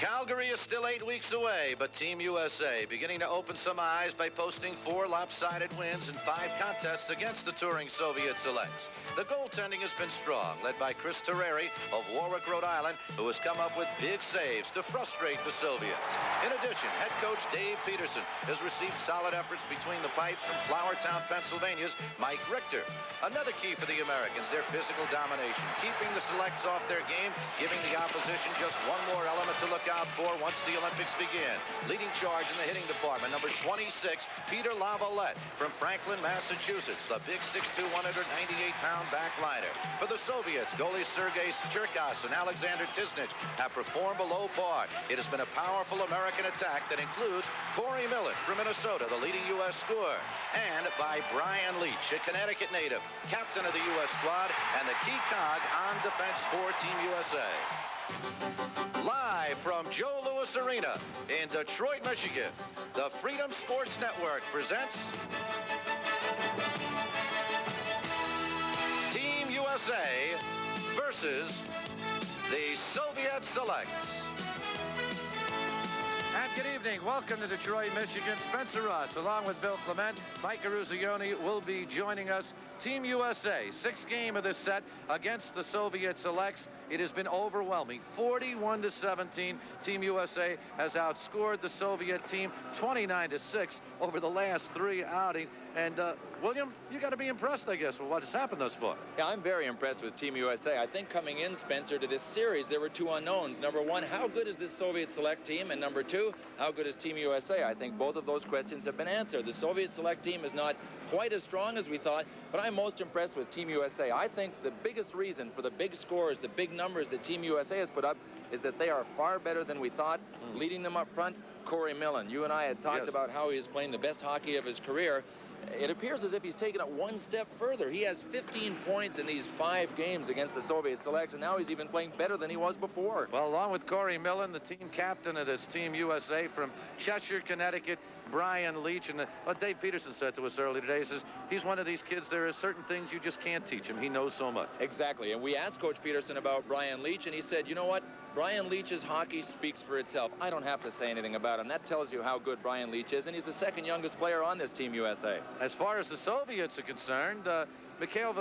Calgary is still 8 weeks away, but Team USA beginning to open some eyes by posting 4 lopsided wins in 5 contests against the touring Soviet selects. The goaltending has been strong, led by Chris Terreri of Warwick, Rhode Island, who has come up with big saves to frustrate the Soviets. In addition, head coach Dave Peterson has received solid efforts between the pipes from Flowertown, Pennsylvania's Mike Richter. Another key for the Americans, their physical domination, keeping the selects off their game, giving the opposition just one more element to look out for once the Olympics begin. Leading charge in the hitting department, number 26, Peter Lavalette from Franklin, Massachusetts, the big 6'2", 198-pound backliner. For the Soviets, goalies Sergei Cherkas and Alexander Tisnich have performed below par. It has been a powerful American attack that includes Corey Millen from Minnesota, the leading U.S. scorer, and by Brian Leetch, a Connecticut native, captain of the U.S. squad and the key cog on defense for Team USA. Live from Joe Louis Arena in Detroit, Michigan, the Freedom Sports Network presents Team USA versus the Soviet selects. And good evening. Welcome to Detroit, Michigan. Spencer Ross, along with Bill Clement, Mike Eruzione will be joining us. Team USA, 6th game of this set against the Soviet selects. It has been overwhelming, 41-17. Team USA has outscored the Soviet team 29-6 over the last 3 outings. And, William, you got to be impressed, I guess, with what has happened thus far. Yeah, I'm very impressed with Team USA. I think coming in, Spencer, to this series, there were 2 unknowns. Number 1, how good is this Soviet select team? And number 2, how good is Team USA? I think both of those questions have been answered. The Soviet select team is not quite as strong as we thought, but I'm most impressed with Team USA. I think the biggest reason for the big scores, the big numbers that Team USA has put up is that they are far better than we thought. Leading them up front, Corey Millen. You and I had talked about how he is playing the best hockey of his career. It appears as if he's taken it one step further. He has 15 points in these 5 games against the Soviet selects, and now he's even playing better than he was before. Well, along with Corey Millen, the team captain of this Team USA from Cheshire, Connecticut, Brian Leetch, and what Dave Peterson said to us earlier today, he says he's one of these kids, there are certain things you just can't teach him. He knows so much. Exactly, and we asked Coach Peterson about Brian Leetch, and he said, you know what? Brian Leetch's hockey speaks for itself. I don't have to say anything about him. That tells you how good Brian Leetch is, and he's the 2nd youngest player on this Team USA. As far as the Soviets are concerned, Mikhail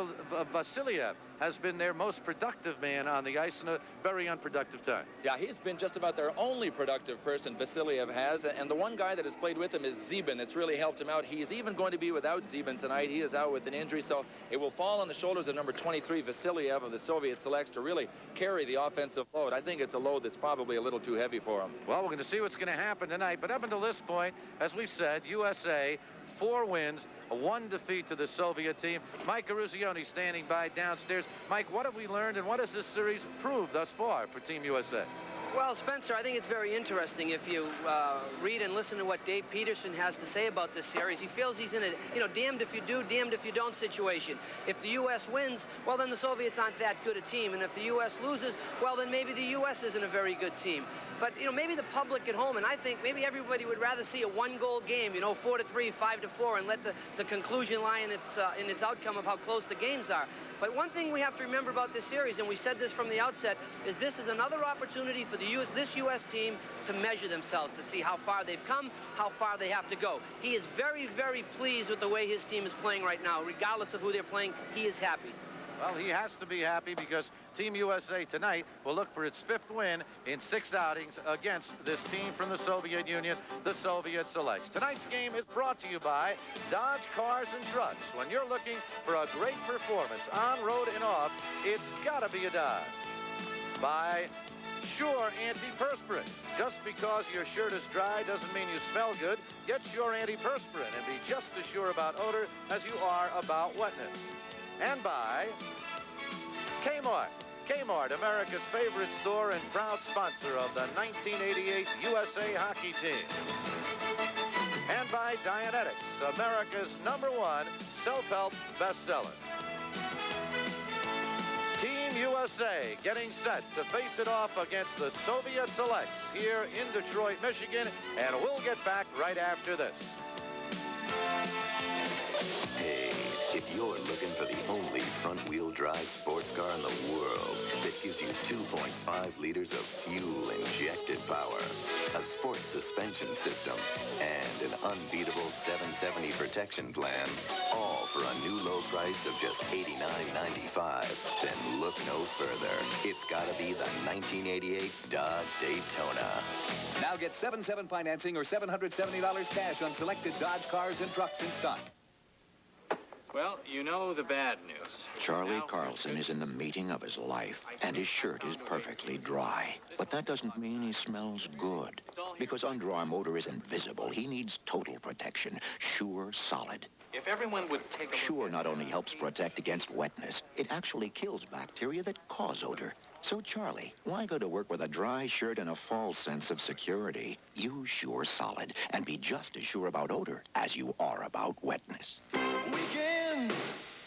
Vasilyev has been their most productive man on the ice in a very unproductive time. Yeah, he's been just about their only productive person, Vasilyev has, and the one guy that has played with him is Zibin. It's really helped him out. He is even going to be without Zibin tonight. He is out with an injury, so it will fall on the shoulders of number 23, Vasilyev of the Soviet selects to really carry the offensive load. I think it's a load that's probably a little too heavy for him. Well, we're going to see what's going to happen tonight, but up until this point, as we've said, USA, 4 wins, 1 defeat to the Soviet team. Mike Eruzione standing by downstairs. Mike, what have we learned and what has this series proved thus far for Team USA? Well, Spencer, I think it's very interesting if you read and listen to what Dave Peterson has to say about this series. He feels he's in a, damned if you do, damned if you don't situation. If the U.S. wins, well, then the Soviets aren't that good a team. And if the U.S. loses, well, then maybe the U.S. isn't a very good team. But, maybe the public at home, and I think maybe everybody would rather see a 1-goal game, 4-3, 5-4, and let the conclusion lie in its outcome of how close the games are. But one thing we have to remember about this series, and we said this from the outset, is this is another opportunity for this U.S. team to measure themselves, to see how far they've come, how far they have to go. He is very, very pleased with the way his team is playing right now. Regardless of who they're playing, he is happy. Well, he has to be happy because Team USA tonight will look for its 5th win in 6 outings against this team from the Soviet Union, the Soviet selects. Tonight's game is brought to you by Dodge Cars and Trucks. When you're looking for a great performance on, road, and off, it's got to be a Dodge. By Sure Antiperspirant. Just because your shirt is dry doesn't mean you smell good. Get Sure Antiperspirant and be just as sure about odor as you are about wetness. And by Kmart. Kmart, America's favorite store and proud sponsor of the 1988 USA hockey team. And by Dianetics, America's #1 self-help bestseller. Team USA getting set to face it off against the Soviet selects here in Detroit, Michigan, and we'll get back right after this. Hey, if you're looking for the only front-wheel drive sports car in the world that gives you 2.5 liters of fuel-injected power, protection system and an unbeatable 770 protection plan, all for a new low price of just $89.95. Then look no further. It's gotta be the 1988 Dodge Daytona. Now get 7/7 financing or $770 cash on selected Dodge cars and trucks in stock. Well, you know the bad news. Charlie Carlson is in the meeting of his life, and his shirt is perfectly dry. But that doesn't mean he smells good. Because Under Armour odor isn't visible, he needs total protection. Sure Solid. If everyone would take a look Sure at not only helps protect against wetness, it actually kills bacteria that cause odor. So, Charlie, why go to work with a dry shirt and a false sense of security? Use Sure Solid and be just as sure about odor as you are about wetness. Weekends,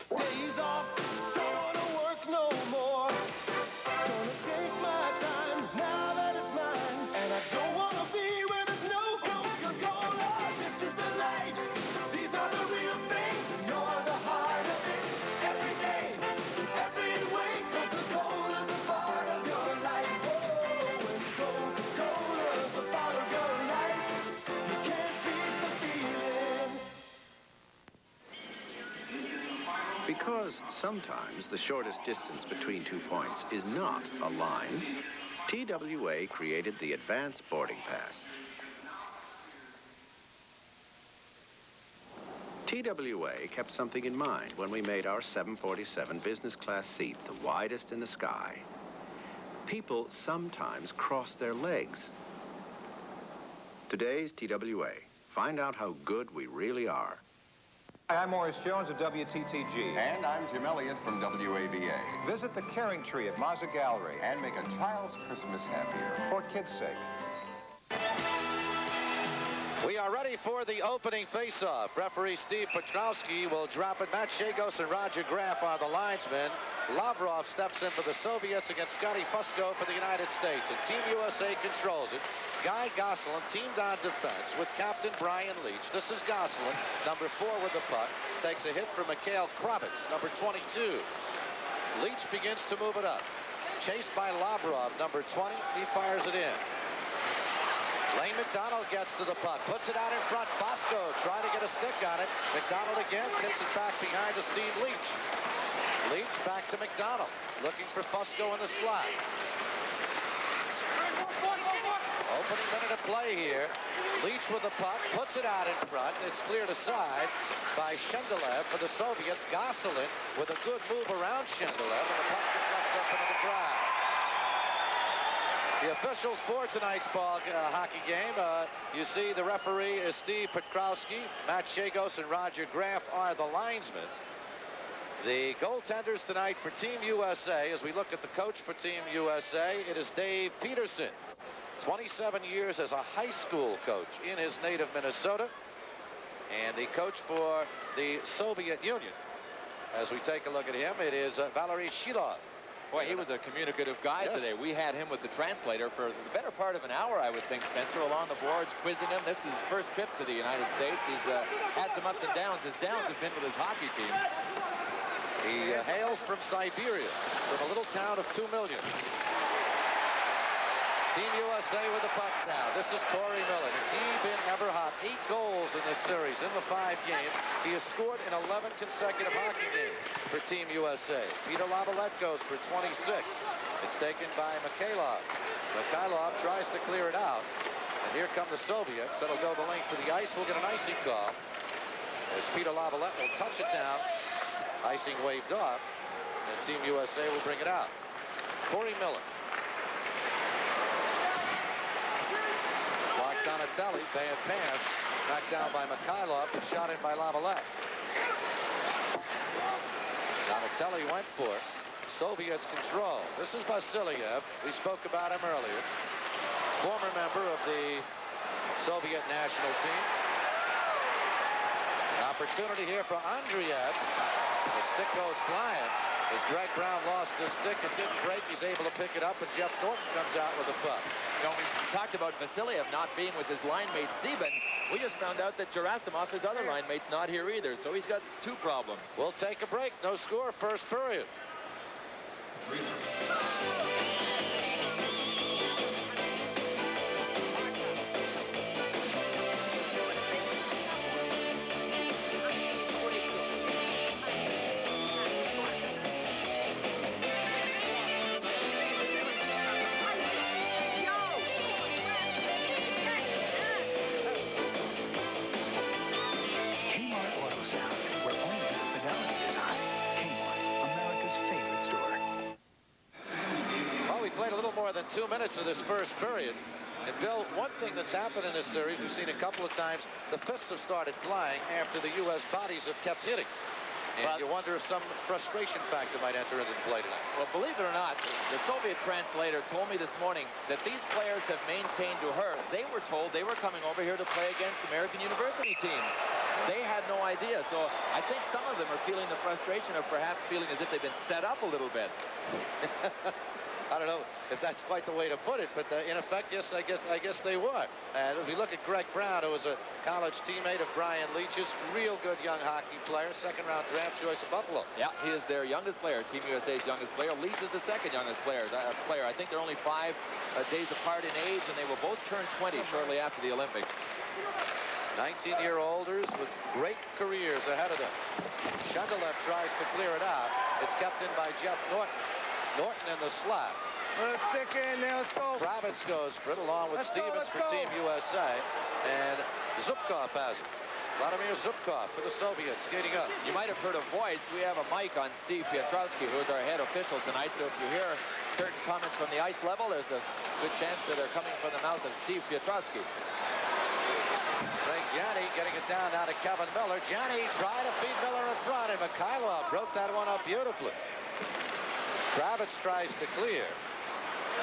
days off, don't wanna work no more. Gonna take my time now that it's mine, and I don't wanna be where there's no Coca-Cola. This is the life, these are the real things. You're the heart of it, every day, every way. Coca-Cola's a part of your life. Oh, when Coca-Cola's a part of your life, you can't beat the feeling. Because sometimes the shortest distance between 2 points is not a line, TWA created the Advanced Boarding Pass. TWA kept something in mind when we made our 747 business class seat the widest in the sky. People sometimes cross their legs. Today's TWA. Find out how good we really are. Hi, I'm Morris Jones of WTTG. And I'm Jim Elliott from WAVA. Visit the Caring Tree at Mazza Gallery. And make a child's Christmas happier. For kids' sake. We are ready for the opening face-off. Referee Steve Petrowski will drop it. Matt Shagos and Roger Graf are the linesmen. Lavrov steps in for the Soviets against Scotty Fusco for the United States. And Team USA controls it. Guy Gosselin teamed on defense with Captain Brian Leetch. This is Gosselin, number 4 with the puck. Takes a hit from Mikhail Kravitz, number 22. Leetch begins to move it up. Chased by Lavrov, number 20. He fires it in. Lane McDonald gets to the puck, puts it out in front. Fusco trying to get a stick on it. McDonald again tips it back behind to Steve Leetch. Leetch back to McDonald, looking for Fusco in the slot. Opening minute of play here. Leetch with the puck, puts it out in front. It's cleared aside by Shendelev for the Soviets. Gosselin with a good move around Shendelev, and the puck deflects up into the crowd. The officials for tonight's hockey game, you see the referee is Steve Petrowski. Matt Shagos and Roger Graf are the linesmen. The goaltenders tonight for Team USA, as we look at the coach for Team USA, it is Dave Peterson. 27 years as a high school coach in his native Minnesota. And the coach for the Soviet Union, as we take a look at him, it is Valery Shilov. Boy, he was a communicative guy today. We had him with the translator for the better part of an hour, I would think, Spencer, along the boards, quizzing him. This is his first trip to the United States. He's had some ups and downs. His downs have been with his hockey team. He hails from Siberia, from a little town of 2 million. Team USA with the puck now. This is Corey Miller. Has he been ever hot? 8 goals in this series in the 5 games. He has scored in 11 consecutive hockey games for Team USA. Peter Lavalette goes for 26. It's taken by Mikhailov. Mikhailov tries to clear it out. And here come the Soviets. That'll go the length of the ice. We'll get an icing call as Peter Lavalette will touch it down. Icing waved off. And Team USA will bring it out. Corey Miller. Donatelli, bad pass, knocked down by Mikhailov, and shot in by Lavalette. Donatelli went for it. Soviets control. This is Vasiliev. We spoke about him earlier. Former member of the Soviet national team. An opportunity here for Andreev. The stick goes flying. As Greg Brown lost his stick and didn't break, he's able to pick it up, and Jeff Norton comes out with the puck. You know, we talked about Vasiliev not being with his line mate Zeben. We just found out that Gerasimov, his other line mate's not here either, so he's got 2 problems. We'll take a break. No score, first period. than 2 minutes of this first period. And Bill, one thing that's happened in this series, we've seen a couple of times, the fists have started flying after the U.S. bodies have kept hitting. And you wonder if some frustration factor might enter into play tonight. Well, believe it or not, the Soviet translator told me this morning that these players have maintained to her. They were told they were coming over here to play against American university teams. They had no idea. So I think some of them are feeling the frustration of perhaps feeling as if they've been set up a little bit. I don't know if that's quite the way to put it, but in effect, yes, I guess they were. And if we look at Greg Brown, who was a college teammate of Brian Leetch's, real good young hockey player, second-round draft choice of Buffalo. Yeah, he is their youngest player, Team USA's youngest player. Leetch is the second youngest player. I think they're only 5 days apart in age, and they will both turn 20 shortly after the Olympics. 19-year-olders with great careers ahead of them. Shundalev tries to clear it out. It's kept in by Jeff Norton. Norton in the slot. Let's stick in there. Let's go. Kravitz goes for it along with Stevens for Team USA. And Zubkov has it. Vladimir Zubkov for the Soviets skating up. You might have heard a voice. We have a mic on Steve Pietrowski, who is our head official tonight. So if you hear certain comments from the ice level, there's a good chance that they're coming from the mouth of Steve Pietrowski. Frank Gianni getting it down now to Kevin Miller. Gianni tried to feed Miller in front, and Mikhailov broke that one up beautifully. Kravitz tries to clear.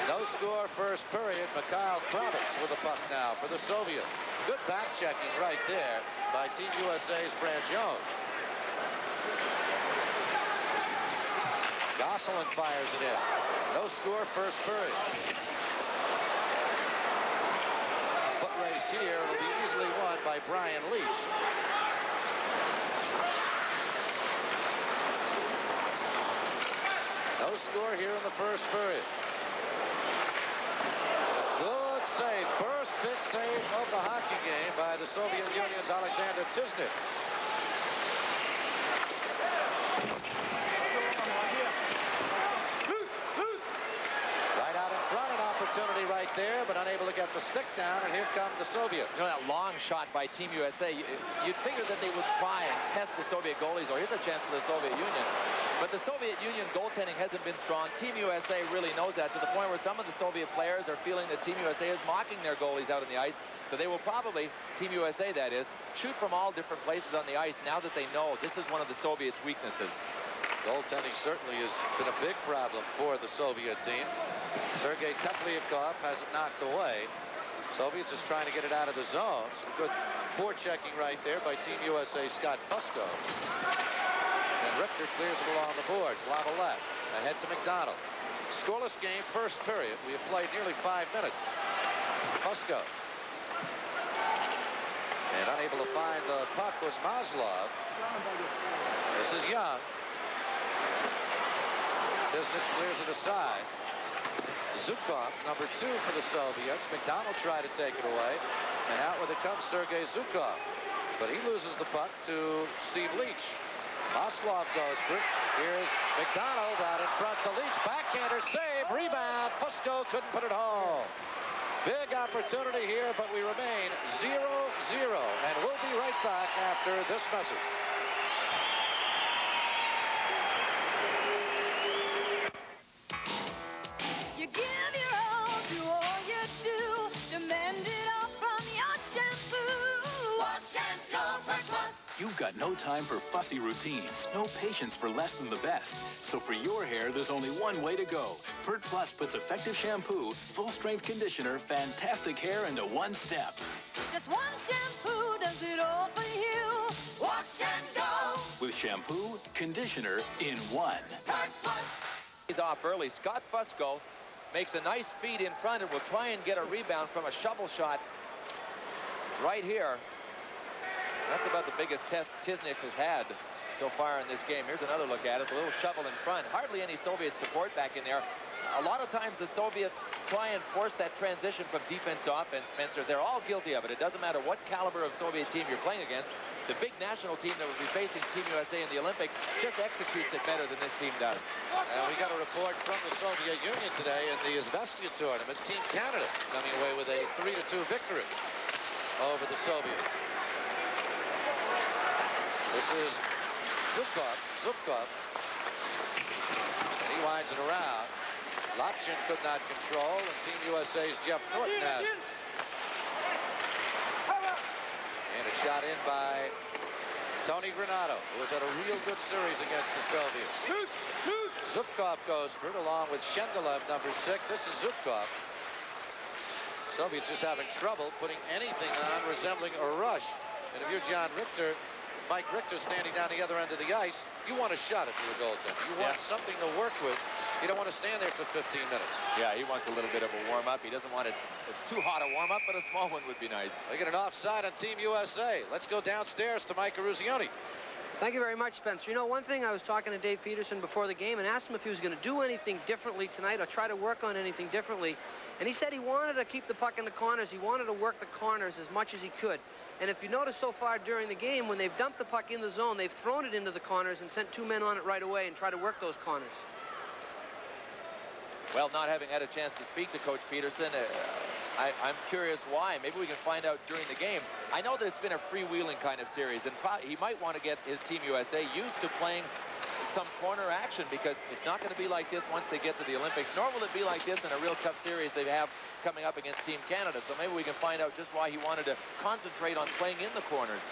No score first period. Mikhail Kravitz with the puck now for the Soviets. Good back checking right there by Team USA's Brant Jones. Gosselin fires it in. No score first period. Foot race here will be easily won by Brian Leetch. No score here in the first period. Good save. First big save of the hockey game by the Soviet Union's Alexander Tiznik. Right out in front, an opportunity right there, but unable to get the stick down, and here come the Soviets. You know, that long shot by Team USA, you'd figure that they would try and test the Soviet goalies, or here's a chance for the Soviet Union. But the Soviet Union goaltending hasn't been strong. Team USA really knows that, to the point where some of the Soviet players are feeling that Team USA is mocking their goalies out on the ice. So they will probably, Team USA that is, shoot from all different places on the ice now that they know this is one of the Soviets' weaknesses. Goaltending certainly has been a big problem for the Soviet team. Sergei Teplyakov has it knocked away. Soviets is trying to get it out of the zone. Some good forechecking right there by Team USA Scott Fusco. And Richter clears it along the boards. Lavalette ahead to McDonald. Scoreless game, first period. We have played nearly 5 minutes. Fusco. And unable to find the puck was Maslov. This is Young. Tiznik clears it aside. Zubkov, number 2 for the Soviets. McDonald tried to take it away. And out with it comes Sergei Zubkov. But he loses the puck to Steve Leetch. Maslov goes for it. Here's McDonald out in front to Leetch. Backhander save. Rebound. Fusco couldn't put it home. Big opportunity here, but we remain 0-0. And we'll be right back after this message. You give your all to all you do. Demand it all from your shampoo. Wash and go for plus. You've got no time for fussy routines, no patience for less than the best. So for your hair, there's only one way to go. Pert Plus puts effective shampoo, full-strength conditioner, fantastic hair into one step. Just one shampoo does it all for you. Wash and go. With shampoo, conditioner in one. Pert Plus. He's off early. Scott Fusco makes a nice feed in front and will try and get a rebound from a shovel shot right here. That's about the biggest test Tiznik has had so far in this game. Here's another look at it. A little shovel in front. Hardly any Soviet support back in there. A lot of times the Soviets try and force that transition from defense to offense, Spencer. They're all guilty of it. It doesn't matter what caliber of Soviet team you're playing against. The big national team that will be facing Team USA in the Olympics just executes it better than this team does. And we got a report from the Soviet Union today in the Izvestia tournament. Team Canada coming away with a 3-2 victory over the Soviets. This is Zubkov. And he winds it around. Lopchin could not control, and Team USA's Jeff Norton has it. And a shot in by Tony Granato, who has had a real good series against the Soviets. Zubkov goes for it along with Shendelev, number 6. This is Zubkov. Soviets just having trouble putting anything on resembling a rush. And if you're John Richter, Mike Richter standing down the other end of the ice, you want a shot at the goaltender. You want something to work with. You don't want to stand there for 15 minutes. Yeah, he wants a little bit of a warm-up. He doesn't want it too hot a warm-up, but a small one would be nice. They get an offside on Team USA. Let's go downstairs to Mike Eruzione. Thank you very much, Spencer. You know, one thing, I was talking to Dave Peterson before the game and asked him if he was going to do anything differently tonight or try to work on anything differently. And he said he wanted to keep the puck in the corners. He wanted to work the corners as much as he could. And if you notice so far during the game, when they've dumped the puck in the zone, they've thrown it into the corners and sent 2 men on it right away and tried to work those corners. Well, not having had a chance to speak to Coach Peterson, I'm curious why. Maybe we can find out during the game. I know that it's been a freewheeling kind of series, and he might want to get his Team USA used to playing some corner action, because it's not going to be like this once they get to the Olympics, nor will it be like this in a real tough series they have coming up against Team Canada. So maybe we can find out just why he wanted to concentrate on playing in the corners.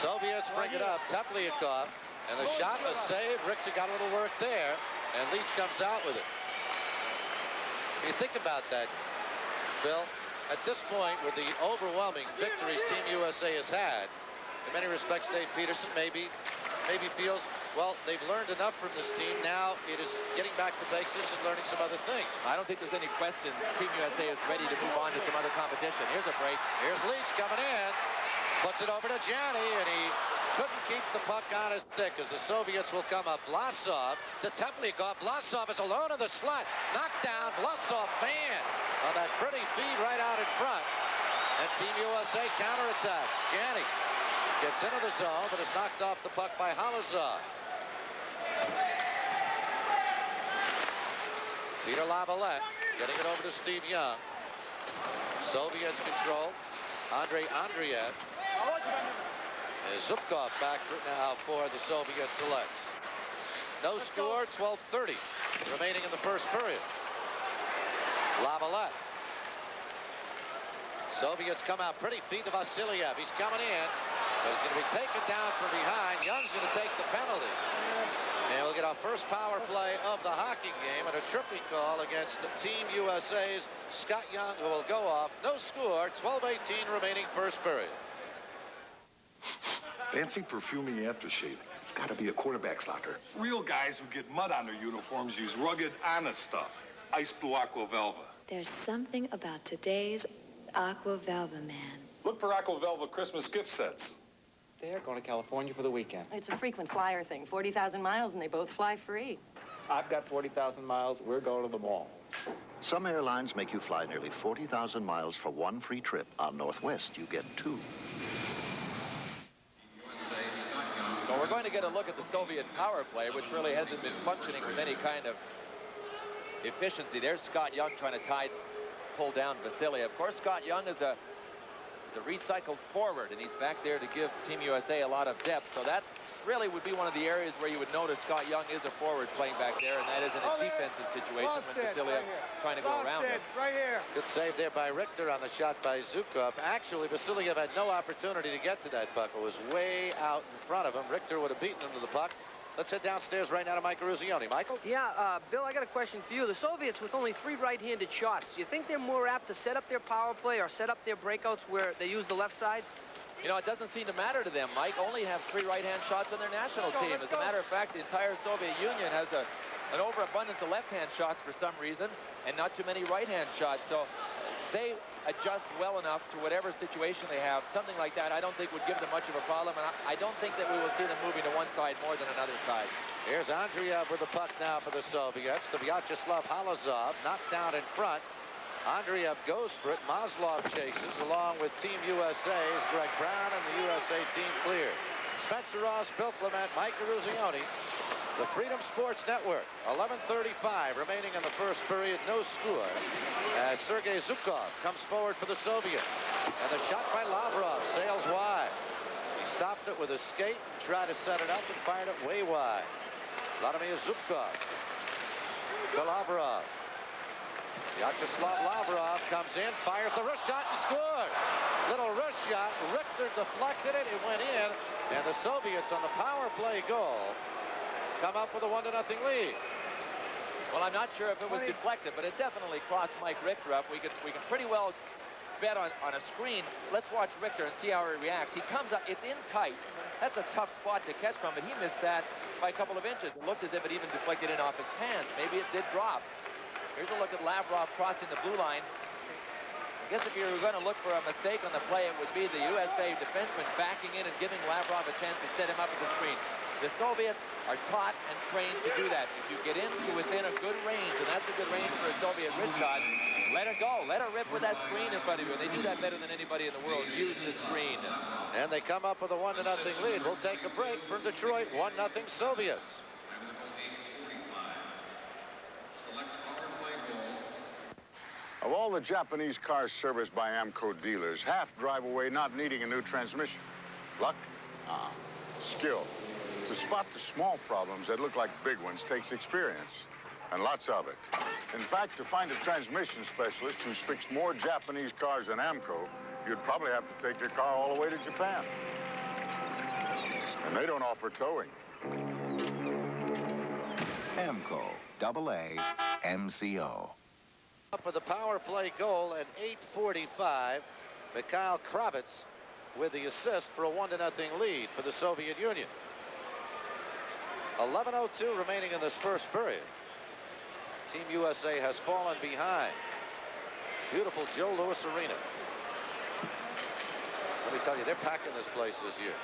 Soviets bring it up. Teplyakov, and the shot was saved. Richter got a little work there, and Leetch comes out with it. You think about that, Bill. At this point, with the overwhelming victories Team USA has had, in many respects, Dave Peterson maybe feels, well, they've learned enough from this team. Now it is getting back to basics and learning some other things. I don't think there's any question Team USA is ready to move on to some other competition. Here's a break. Here's Leetch coming in. Puts it over to Gianni, and he couldn't keep the puck on his stick as the Soviets will come up. Vlasov to Teplyakov. Vlasov is alone in the slot. Knocked down. Vlasov, man, on that pretty feed right out in front. And Team USA counterattacks. Gianni gets into the zone, but is knocked off the puck by Halazov. Peter Lavalette getting it over to Steve Young. Soviets control. Andrei Andreev. And Zubkov back now for the Soviet selects. No score, 12:30 remaining in the first period. Lavalette. Soviets come out pretty feed to Vasiliev. He's coming in, but he's going to be taken down from behind. Young's going to take the penalty. And we'll get our first power play of the hockey game and a tripping call against Team USA's Scott Young, who will go off. No score, 12:18 remaining first period. Fancy perfuming aftershave. It's got to be a quarterback's locker. Real guys who get mud on their uniforms use rugged, honest stuff. Ice Blue Aqua Velva. There's something about today's Aqua Velva, man. Look for Aqua Velva Christmas gift sets. They're going to California for the weekend. It's a frequent flyer thing. 40,000 miles, and they both fly free. I've got 40,000 miles. We're going to the mall. Some airlines make you fly nearly 40,000 miles for one free trip. On Northwest, you get 2. So we're going to get a look at the Soviet power play, which really hasn't been functioning with any kind of efficiency. There's Scott Young trying to pull down Vasiliev. Of course, Scott Young is a recycled forward, and he's back there to give Team USA a lot of depth. So that really would be one of the areas where you would notice Scott Young is a forward playing back there, and that is in a defensive situation when Vasiliev trying to go around him. Right here. Good save there by Richter on the shot by Zubkov. Actually, Vasiliev had no opportunity to get to that puck. It was way out in front of him. Richter would have beaten him to the puck. Let's head downstairs right now to Mike Eruzione. Michael? Yeah, Bill, I got a question for you. The Soviets with only 3 right-handed shots, do you think they're more apt to set up their power play or set up their breakouts where they use the left side? You know, it doesn't seem to matter to them, Mike. Only have 3 right-hand shots on their national team. As a matter of fact, the entire Soviet Union has an overabundance of left-hand shots for some reason and not too many right-hand shots. So they adjust well enough to whatever situation they have. Something like that I don't think would give them much of a problem, and I don't think that we will see them moving to one side more than another side. Here's Andreev with the puck now for the Soviets. To Vyacheslav Halazov, knocked down in front. Andreev goes for it. Maslov chases along with Team USA's Greg Brown, and the USA team clear. Spencer Ross, Bill Clement, Mike Eruzione, the Freedom Sports Network. 11:35 remaining in the first period. No score as Sergei Zubkov comes forward for the Soviets. And the shot by Lavrov sails wide. He stopped it with a skate, tried to set it up, and fired it way wide. Vladimir Zubkov. to Lavrov. Vyacheslav Lavrov comes in, fires the wrist shot, and scores. Little wrist shot. Richter deflected it. It went in. And the Soviets on the power play goal come up with a 1-0 lead. Well, I'm not sure if it was deflected, but it definitely crossed Mike Richter up. We can pretty well bet on a screen. Let's watch Richter and see how he reacts. He comes up. It's in tight. That's a tough spot to catch from, but he missed that by a couple of inches. It looked as if it even deflected in off his pants. Maybe it did drop. Here's a look at Lavrov crossing the blue line. I guess if you were going to look for a mistake on the play, it would be the USA defenseman backing in and giving Lavrov a chance to set him up at the screen. The Soviets are taught and trained to do that. If you get into within a good range, and that's a good range for a Soviet wrist shot, let it go. Let it rip with that screen in front of you. They do that better than anybody in the world. Use the screen. And they come up with a 1-0 lead. We'll take a break from Detroit. 1-0 Soviets. Of all the Japanese cars serviced by AMCO dealers, half drive away not needing a new transmission. Luck? Skill. To spot the small problems that look like big ones takes experience, and lots of it. In fact, to find a transmission specialist who's fixed more Japanese cars than AMCO, you'd probably have to take your car all the way to Japan. And they don't offer towing. AMCO, AA, MCO. For the power play goal at 8:45, Mikhail Kravitz with the assist for a 1-0 lead for the Soviet Union. 11:02 remaining in this first period. Team USA has fallen behind. Beautiful Joe Louis Arena. Let me tell you, they're packing this place this year.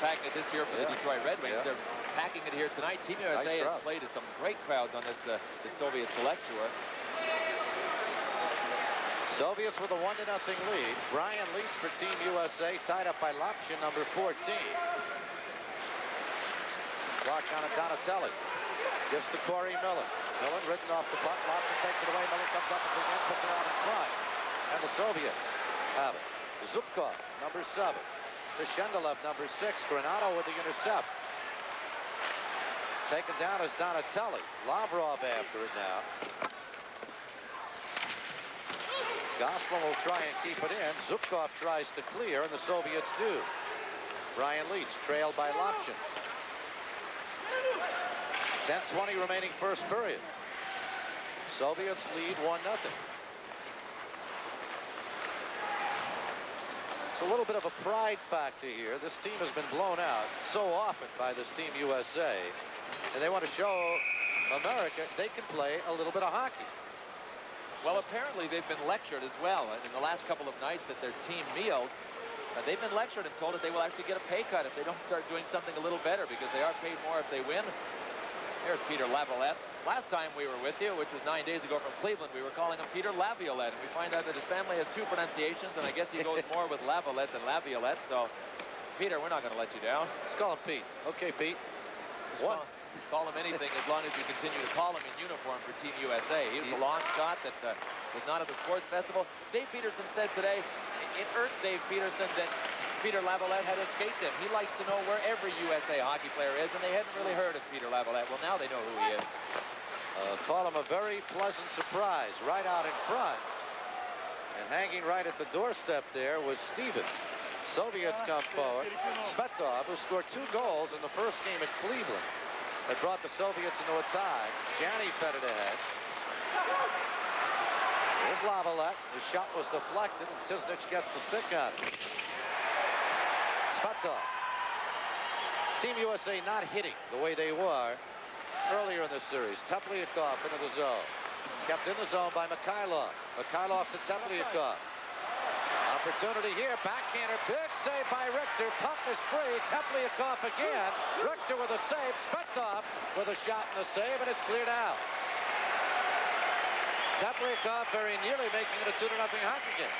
Packing it this year for the Detroit Red Wings. They're packing it here tonight. Team USA has played to some great crowds on this the Soviet Select Tour. Soviets with a 1-0 lead. Brian Leetch for Team USA, tied up by Lapshin, number 14. Clock on at Donatelli. Gives to Corey Millen. Millen written off the puck. Lapshin takes it away. Millen comes up with the again, puts it out in front. And the Soviets have it. Zubkov, number 7. To Shendelev, number 6. Granato with the intercept. Taken down is Donatelli. Lavrov after it now. Gospel will try and keep it in. Zubkov tries to clear, and the Soviets do. Brian Leetch trailed by Lapshin. 10:20 remaining first period. Soviets lead 1-0. It's a little bit of a pride factor here. This team has been blown out so often by this Team USA, and they want to show America they can play a little bit of hockey. Well, apparently they've been lectured as well. In the last couple of nights at their team meals, they've been lectured and told that they will actually get a pay cut if they don't start doing something a little better, because they are paid more if they win. There's Peter Laviolette. Last time we were with you, which was 9 days ago from Cleveland, we were calling him Peter Laviolette, and we find out that his family has 2 pronunciations, and I guess he goes more with Laviolette than Laviolette. So, Peter, we're not going to let you down. Let's call him Pete. Okay, Pete. What? Call him anything as long as you continue to call him in uniform for Team USA. He was the long shot that was not at the sports festival. Dave Peterson said today, it irked Dave Peterson that Peter Laviolette had escaped him. He likes to know where every USA hockey player is, and they hadn't really heard of Peter Laviolette. Well, now they know who he is. Call him a very pleasant surprise right out in front. And hanging right at the doorstep there was Stevens. Soviets come forward. Smetov, who scored 2 goals in the first game at Cleveland, that brought the Soviets into a tie. Janney fed it ahead. Here's Laviolette. The shot was deflected, and Tisnich gets the stick on it. Smetov. Team USA not hitting the way they were earlier in this series. Tepliakov into the zone. Kept in the zone by Mikhailov. Mikhailov to Tepliakov. Opportunity here. Backhander. Big save by Richter. Puck is free. Tepliakov again. Richter with a save. Smetov with a shot and a save, and it's cleared out. Tepliakov very nearly making it a 2-0 hockey game.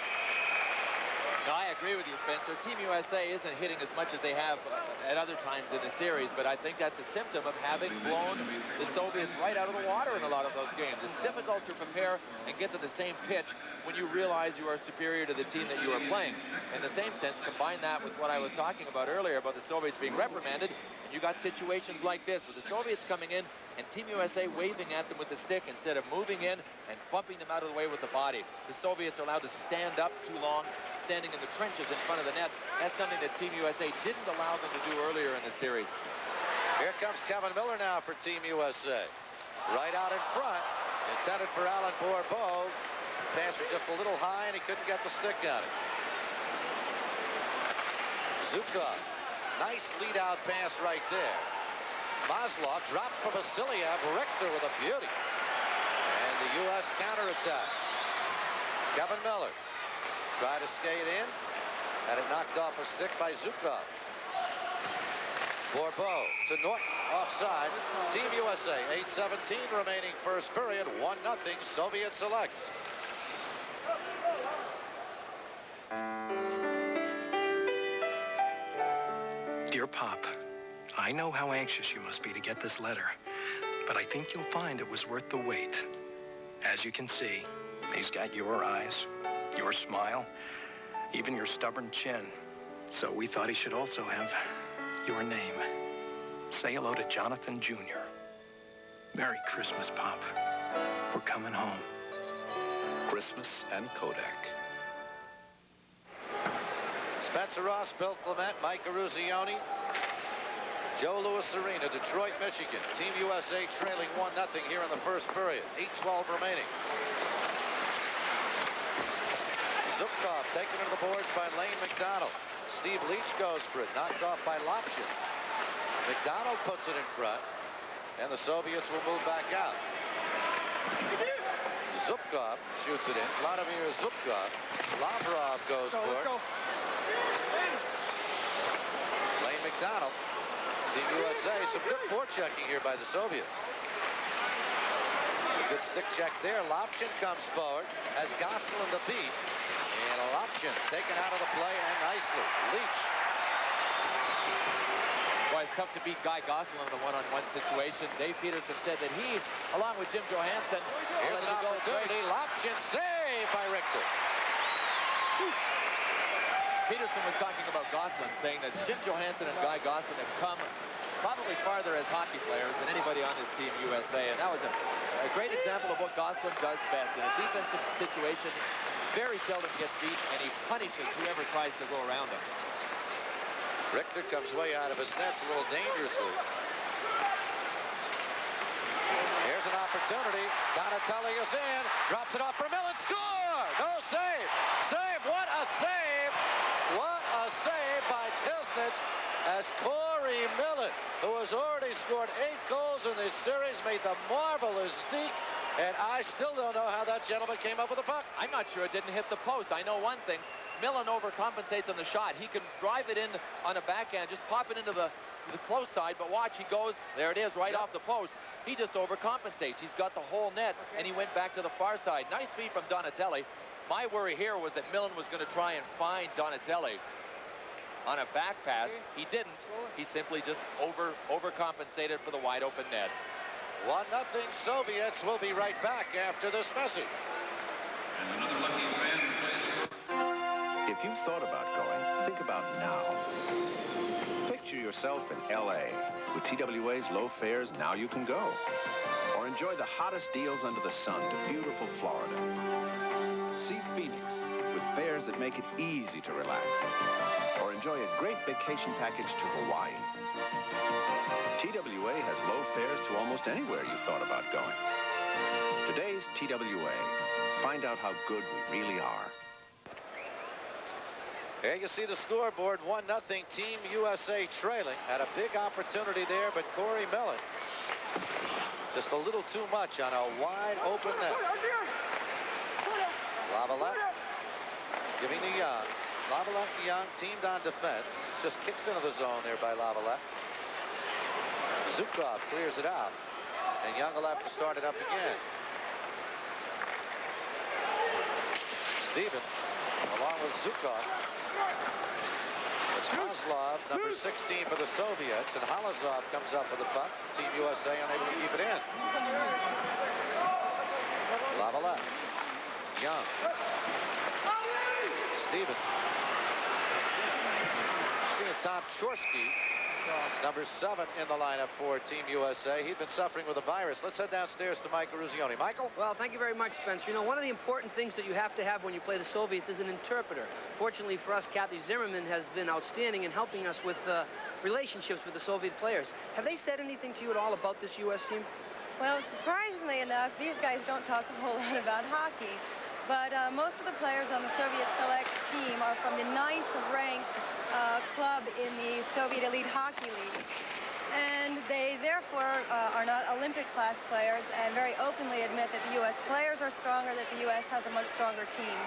No, I agree with you, Spencer. Team USA isn't hitting as much as they have at other times in the series, but I think that's a symptom of having blown the Soviets right out of the water in a lot of those games. It's difficult to prepare and get to the same pitch when you realize you are superior to the team that you are playing. In the same sense, combine that with what I was talking about earlier about the Soviets being reprimanded, and you got situations like this with the Soviets coming in and Team USA waving at them with the stick instead of moving in and bumping them out of the way with the body. The Soviets are allowed to stand up too long, standing in the trenches in front of the net. That's something that Team USA didn't allow them to do earlier in the series. Here comes Kevin Miller now for Team USA. Right out in front, intended for Alan Bourbeau. Pass was just a little high, and he couldn't get the stick on it. Zukov, nice lead-out pass right there. Maslov drops for Vasiliev. Richter with a beauty. And the U.S. counterattack. Kevin Miller tried to skate in. Had it knocked off a stick by Zukov. Bourbeau to Norton, offside. Team USA, 8:17 remaining first period, 1-0 Soviet selects. Dear Pop, I know how anxious you must be to get this letter, but I think you'll find it was worth the wait. As you can see, he's got your eyes, your smile, even your stubborn chin. So we thought he should also have your name. Say hello to Jonathan Jr. Merry Christmas, Pop. We're coming home. Christmas and Kodak. Spencer Ross, Bill Clement, Mike Eruzione, Joe Louis Arena, Detroit, Michigan. Team USA trailing 1-0 here in the first period. 8:12 remaining. Zukov taken to the boards by Lane McDonald. Steve Leetch goes for it, knocked off by Lopshin. McDonald puts it in front, and the Soviets will move back out. Zubkov shoots it in. Vladimir Zubkov. Lavrov goes for it. Lane McDonald. Team USA. Some good forechecking here by the Soviets. A good stick check there. Lopshin comes forward. Has Gosselin the beat. And Lopshin taken out of the play and nicely. Leetch. Boy, it's tough to beat Guy Gosselin in a one-on-one situation. Dave Peterson said that he, along with Jim Johansson, here's an opportunity. Lopshin saved by Richter. Peterson was talking about Gosselin, saying that Jim Johansson and Guy Gosselin have come probably farther as hockey players than anybody on this Team USA, and that was a great example of what Gosselin does best. In a defensive situation, very seldom gets beat, and he punishes whoever tries to go around him. Richter comes way out of his nets a little dangerously. Here's an opportunity. Donatelli is in. Drops it off for Millen. Score! No save. Save. What a save. What a save by Tilsnich as Corey Millen, who has already scored 8 goals in this series, made the marvelous deke. And I still don't know how that gentleman came up with the puck. I'm not sure it didn't hit the post. I know one thing. Millen overcompensates on the shot. He can drive it in on a backhand, just pop it into the close side, but watch, he goes, there it is, right off the post. He just overcompensates. He's got the whole net, and he went back to the far side. Nice feed from Donatelli. My worry here was that Millen was going to try and find Donatelli on a back pass. He didn't. He simply just overcompensated for the wide open net. 1-0 Soviets. Will be right back after this message. And another lucky fan plays. If you've thought about going, think about now. Picture yourself in L.A. With TWA's low fares, now you can go. Or enjoy the hottest deals under the sun to beautiful Florida. See Phoenix with fares that make it easy to relax. Or enjoy a great vacation package to Hawaii. TWA has low fares to almost anywhere you thought about going. Today's TWA. Find out how good we really are. Here you see the scoreboard, 1-0 Team USA trailing. Had a big opportunity there, but Corey Millen just a little too much on a wide open net. Lavalette giving to Young. Lavalette and Young teamed on defense. It's just kicked into the zone there by Lavalette. Zukov clears it out, and Young will have to start it up again. Steven, along with Zukov. It's Maslov, number 16 for the Soviets, and Halazov comes up with the puck. Team USA unable to keep it in. Lavalette. Young. Steven. Tom Chorsky Number 7 in the lineup for Team USA. He'd been suffering with a virus. Let's head downstairs to Mike Ruzioni. Michael? Well, thank you very much, Spencer. You know, one of the important things that you have to have when you play the Soviets is an interpreter. Fortunately for us, Kathy Zimmerman has been outstanding in helping us with relationships with the Soviet players. Have they said anything to you at all about this U.S. team? Well, surprisingly enough, these guys don't talk a whole lot about hockey. But most of the players on the Soviet select team are from the 9th-ranked club in the Soviet Elite Hockey League. And they, therefore, are not Olympic-class players and very openly admit that the U.S. players are stronger, that the U.S. has a much stronger team.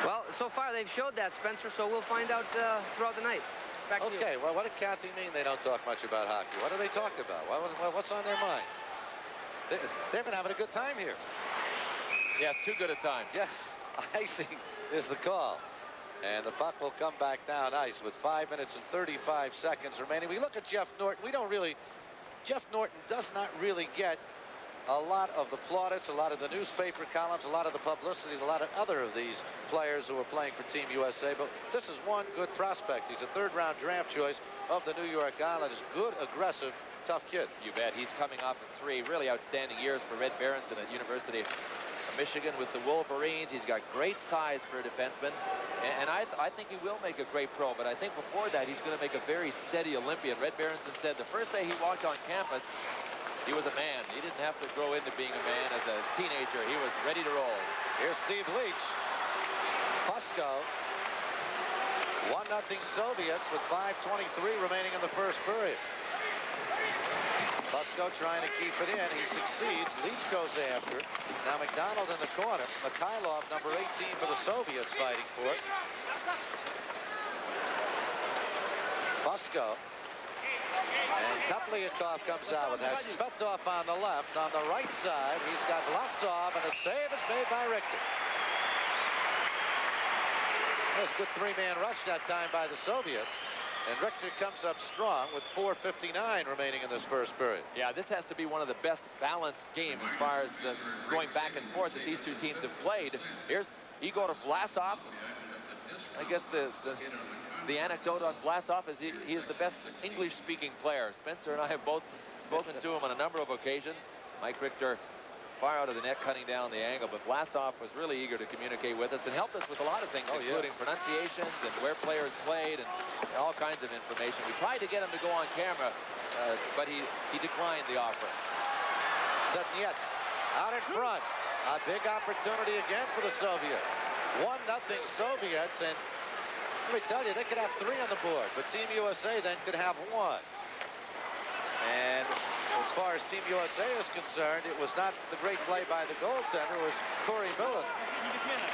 Well, so far they've showed that, Spencer, so we'll find out throughout the night. Back to you. Okay, well, what did Kathy mean they don't talk much about hockey? What do they talk about? What's on their minds? They've been having a good time here. Yeah, too good a time. Yes, icing is the call. And the puck will come back down ice with 5 minutes and 35 seconds remaining. We look at Jeff Norton. Jeff Norton does not really get a lot of the plaudits, a lot of the newspaper columns, a lot of the publicity, a lot of other of these players who are playing for Team USA. But this is one good prospect. He's a third-round draft choice of the New York Islanders. Good, aggressive, tough kid. You bet. He's coming off of 3 really outstanding years for Red Berenson at University of Michigan with the Wolverines. He's got great size for a defenseman. And I think he will make a great pro. But I think before that, he's going to make a very steady Olympian. Red Berenson said the first day he walked on campus, he was a man. He didn't have to grow into being a man as a teenager. He was ready to roll. Here's Steve Leetch. Pusko. 1-0 Soviets with 5:23 remaining in the first period. Pusko trying to keep it in. He succeeds. Leetch goes after. Now McDonald in the corner. Mikhailov, number 18 for the Soviets, fighting for it. Pusko. And Teplyakov comes out with that. Svetov on the left. On the right side, he's got Vlasov, and a save is made by Richter. That's a good 3-man rush that time by the Soviets. And Richter comes up strong with 4:59 remaining in this first period. Yeah, this has to be one of the best balanced games as far as going back and forth that these two teams have played. Here's Igor Vlasov. I guess the anecdote on Vlasov is he is the best English-speaking player. Spencer and I have both spoken to him on a number of occasions. Mike Richter far out of the net, cutting down the angle, but Vlasov was really eager to communicate with us and helped us with a lot of things, including pronunciations and where players played and all kinds of information. We tried to get him to go on camera, but he declined the offer. Setnyet out in front. A big opportunity again for the Soviets. 1-0 Soviets, and let me tell you, they could have 3 on the board, but Team USA then could have 1. And as far as Team USA is concerned, it was not the great play by the goaltender. It was Corey Millen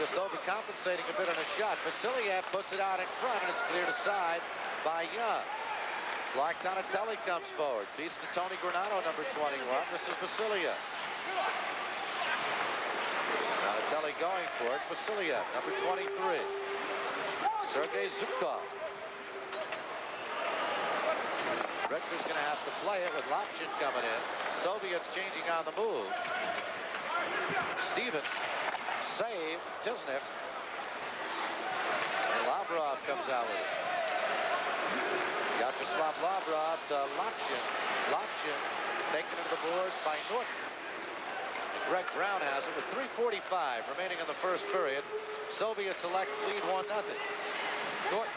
just overcompensating a bit on a shot. Vasiliev puts it out in front, and it's cleared aside by Young. Clark Donatelli comes forward. Beats to Tony Granato, number 21. This is Vasiliev. Donatelli going for it. Vasiliev, number 23. Sergei Zubkov. Richter's going to have to play it with Lapshin coming in. Soviets changing on the move. Steven. Save. Tisnik. And Lavrov comes out with it. Vyacheslav Lavrov to Lapshin. Lapshin taken into the boards by Norton. And Greg Brown has it with 3:45 remaining in the first period. Soviet selects lead 1-0. Norton.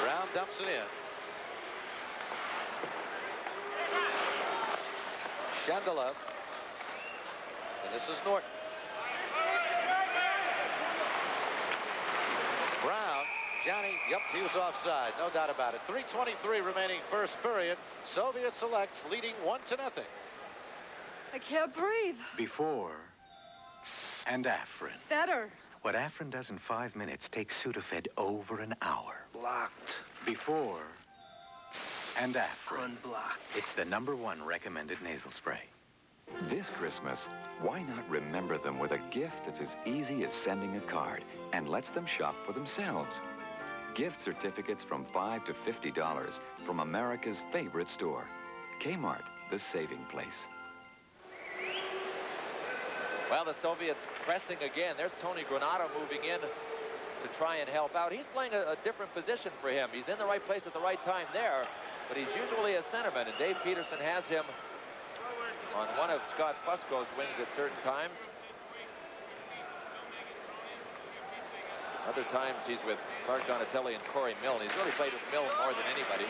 Brown dumps it in. Shendelov. And this is Norton. Brown. Johnny, yep, he was offside. No doubt about it. 3:23 remaining first period. Soviet selects leading 1-0. I can't breathe. Before and Afrin. Better. What Afrin does in 5 minutes takes Sudafed over an hour. Blocked. Before and Afrin. Unblocked. It's the #1 recommended nasal spray. This Christmas, why not remember them with a gift that's as easy as sending a card and lets them shop for themselves? Gift certificates from $5 to $50 from America's favorite store. Kmart, the saving place. Well, the Soviets pressing again. There's Tony Granato moving in to try and help out. He's playing a different position for him. He's in the right place at the right time there, but he's usually a centerman, and Dave Peterson has him on one of Scott Fusco's wings at certain times. Other times he's with Mark Donatelli and Corey Milne. He's really played with Milne more than anybody.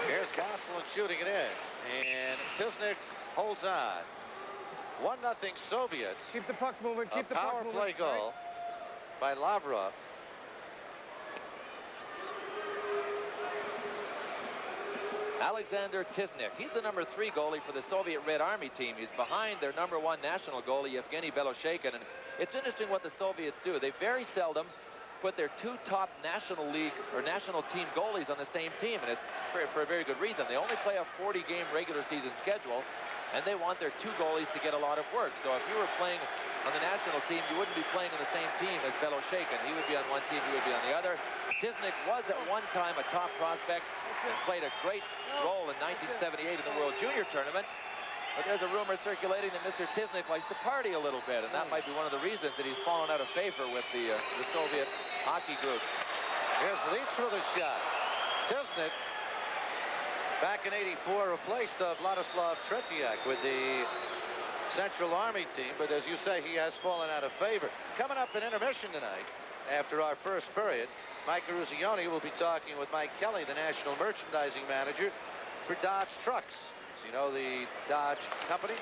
Here's Gosselin shooting it in, and Tisnik holds on. 1-0 Soviets. Keep the puck moving. Keep the power puck moving. play goal by Lavrov. Alexander Tisnik. He's the number 3 goalie for the Soviet Red Army team. He's behind their number 1 national goalie, Evgeny Beloshekin. And it's interesting what the Soviets do. They very seldom put their 2 top National League or national team goalies on the same team, and it's for a very good reason. They only play a 40-game regular season schedule, and they want their 2 goalies to get a lot of work. So if you were playing on the national team, you wouldn't be playing on the same team as Beloshekin. He would be on one team, you would be on the other. Tisnik was at one time a top prospect and played a great role in 1978 in the World Junior Tournament. But there's a rumor circulating that Mr. Tisnik likes to party a little bit, and that might be one of the reasons that he's fallen out of favor with the Soviet hockey group. Here's Leetch with a shot. Tisnik, back in '84, replaced Vladislav Tretiak with the Central Army team, but as you say, he has fallen out of favor. Coming up in intermission tonight, after our first period, Mike Eruzione will be talking with Mike Kelly, the national merchandising manager for Dodge Trucks. So you know the Dodge company,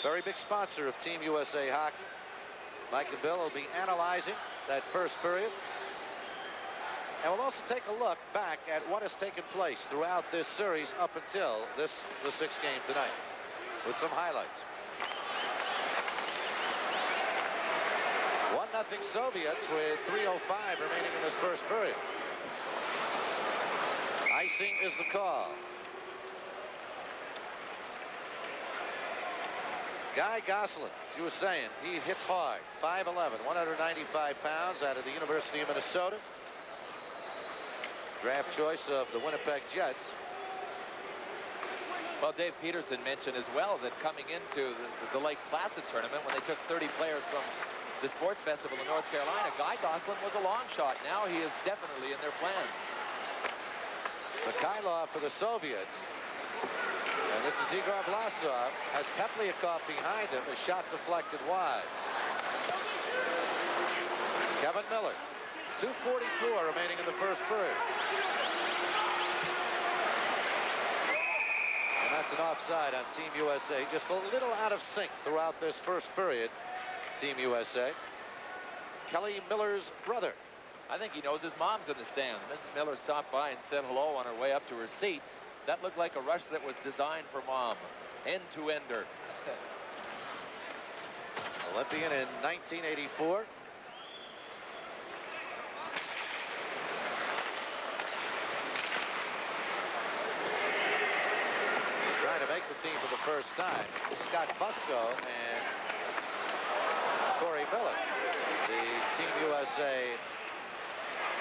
very big sponsor of Team USA hockey. Mike and Bill will be analyzing that first period. And we'll also take a look back at what has taken place throughout this series up until the 6th game tonight with some highlights. 1-0 Soviets with 3:05 remaining in this first period. Icing is the call. Guy Gosselin, as you were saying, he hits hard. 5'11", 195 pounds, out of the University of Minnesota. Draft choice of the Winnipeg Jets. Well, Dave Peterson mentioned as well that coming into the Lake Placid tournament, when they took 30 players from the sports festival in North Carolina, Guy Gosselin was a long shot. Now he is definitely in their plans. Mikhailov for the Soviets. And this is Igor Vlasov. Has Tepliakov behind him. A shot deflected wide. Kevin Miller. 2:44 remaining in the first period. And that's an offside on Team USA. Just a little out of sync throughout this first period. Team USA. Kelly Miller's brother. I think he knows his mom's in the stand. Mrs. Miller stopped by and said hello on her way up to her seat. That looked like a rush that was designed for Mom. End-to-ender. Olympian in 1984. Trying to make the team for the first time. Scott Fusco and Corey Miller, the Team USA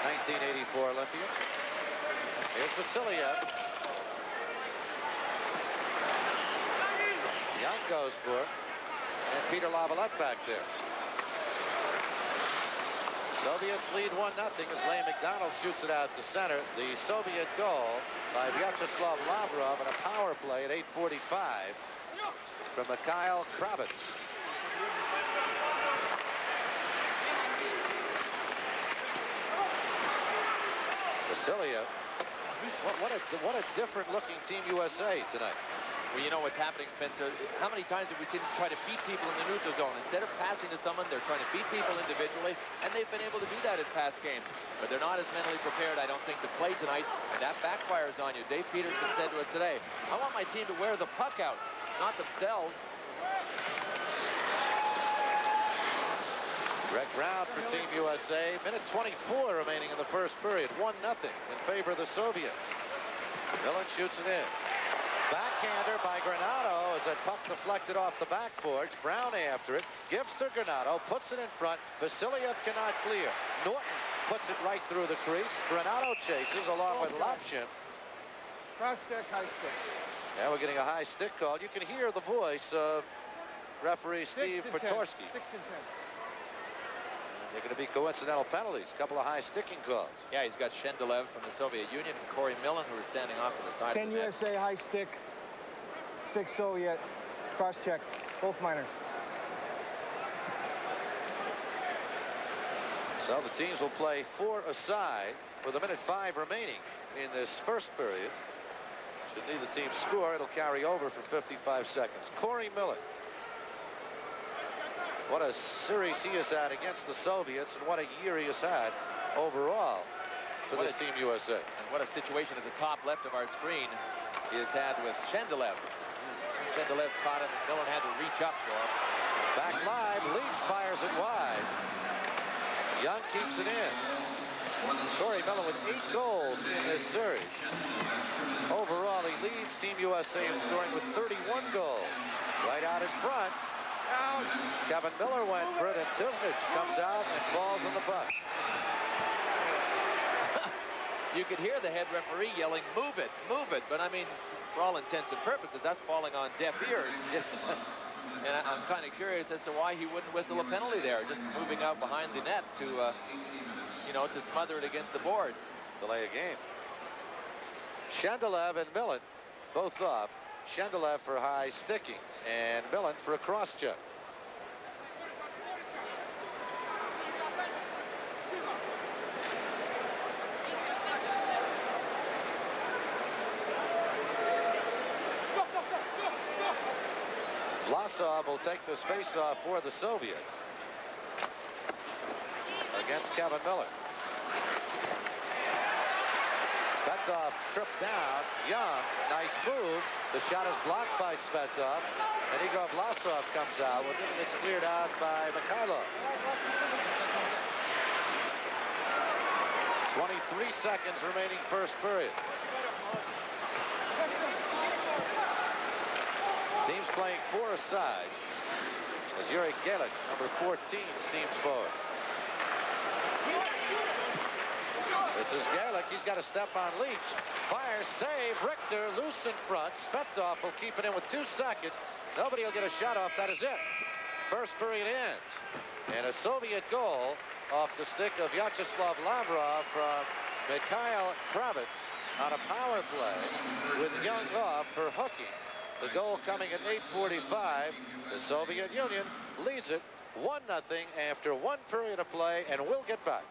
1984 Olympian. Here's Vasiliev. Young goes for it. And Peter Lavalette back there. Soviets lead 1-0 as Lane McDonald shoots it out to center. The Soviet goal by Vyacheslav Lavrov and a power play at 8:45 from Mikhail Kravitz. Vasiliev. What a different looking Team USA tonight. Well, you know what's happening, Spencer. How many times have we seen them try to beat people in the neutral zone? Instead of passing to someone, they're trying to beat people individually, and they've been able to do that in past games. But they're not as mentally prepared, I don't think, to play tonight, and that backfires on you. Dave Peterson said to us today, I want my team to wear the puck out, not themselves. Greg Brown for Team USA. Minute 24 remaining in the first period. 1-0 in favor of the Soviets. Millen shoots it in. Backhander by Granato as that puck deflected off the backboards. Brown after it. Gives to Granato. Puts it in front. Vasiliev cannot clear. Norton puts it right through the crease. Granato chases along with Lapshin. Cross stick, high stick. Now we're getting a high stick call. You can hear the voice of referee Steve Petorsky. 6 and 10. They're going to be coincidental penalties. A couple of high sticking calls. Yeah, he's got Shendelev from the Soviet Union and Corey Millen, who are standing off to the side 10 of the net. USA high stick, 6 Soviet. Cross check, both minors. So the teams will play 4 aside with 1:05 remaining in this first period. Should neither team score, it'll carry over for 55 seconds. Corey Millen. What a series he has had against the Soviets, and what a year he has had overall for this Team USA. And what a situation at the top left of our screen he has had with Shendelev. Shendelev caught him, and Millen had to reach up for him. Back live, Leetch fires it wide. Young keeps it in. Corey Millen with 8 goals in this series. Overall, he leads Team USA in scoring with 31 goals. Right out in front. Out. Kevin Miller went for it, and Tilnich comes out and falls on the puck. You could hear the head referee yelling, move it, but I mean, for all intents and purposes, that's falling on deaf ears. And I'm kind of curious as to why he wouldn't whistle a penalty there, just moving out behind the net to, you know, to smother it against the boards. Delay a game. Shendelev and Millen both off. Shendelev for high sticking, and Millen for a cross check. Vlasov will take this face-off for the Soviets against Kevin Miller. Svetov tripped down. Young, nice move. The shot is blocked by Svetov, and Igor Vlasov comes out with it, and it's cleared out by Mikhailov. 23 seconds remaining first period. Teams playing 4 aside as Yuri Galic, number 14, steams forward. This is Galic. He's got a step on Leetch. Fire, save, Richter, loose in front. Svetov will keep it in with 2 seconds. Nobody will get a shot off. That is it. First period ends. And a Soviet goal off the stick of Vyacheslav Lavrov from Mikhail Kravitz on a power play with Young off for hooking. The goal coming at 8:45. The Soviet Union leads it 1-0 after 1 period of play, and we'll get back.